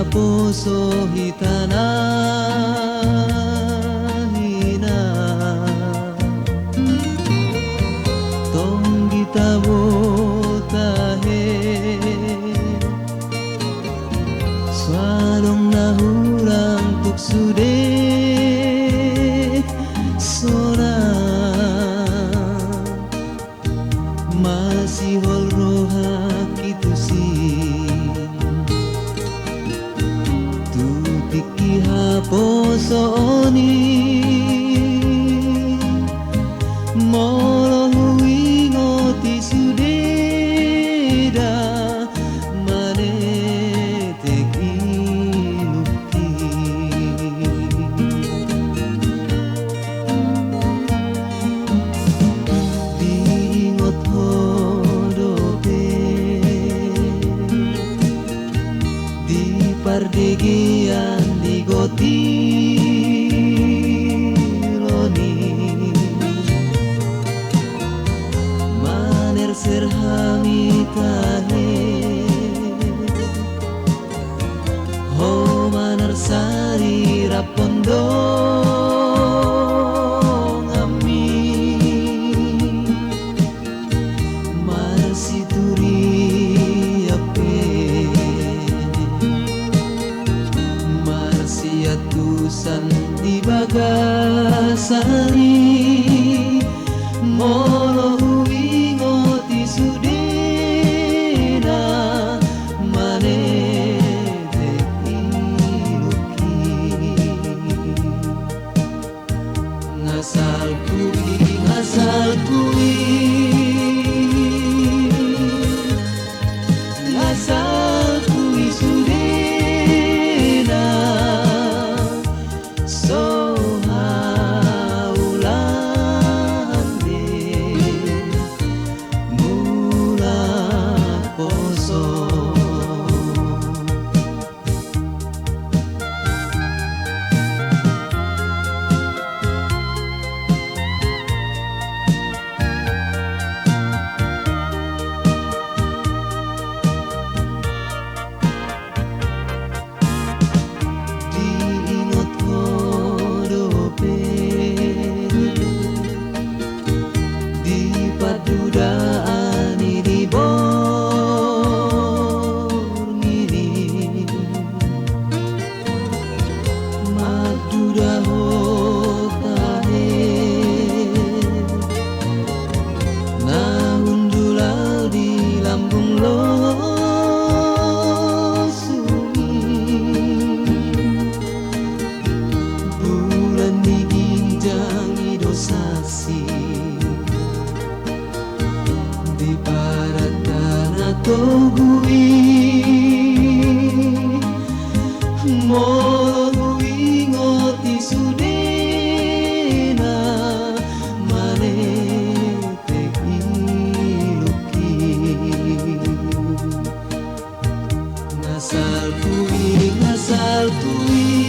poso hitana hina tong kita botahe swadong nahurang tuk sude sona masih hol roha kitu sih tutiki haposoni molo huingoti sudeda mane teki luki diingot hodope di pardegian di goti serhamitahe ho manarsari rapondong ami marsituri ape marsiatusan di bagasari molo huingoti sudena mane teki luki ngasal kui sudena so di barat tanah togui molo ingoti sudena mane teki luki ngasal kui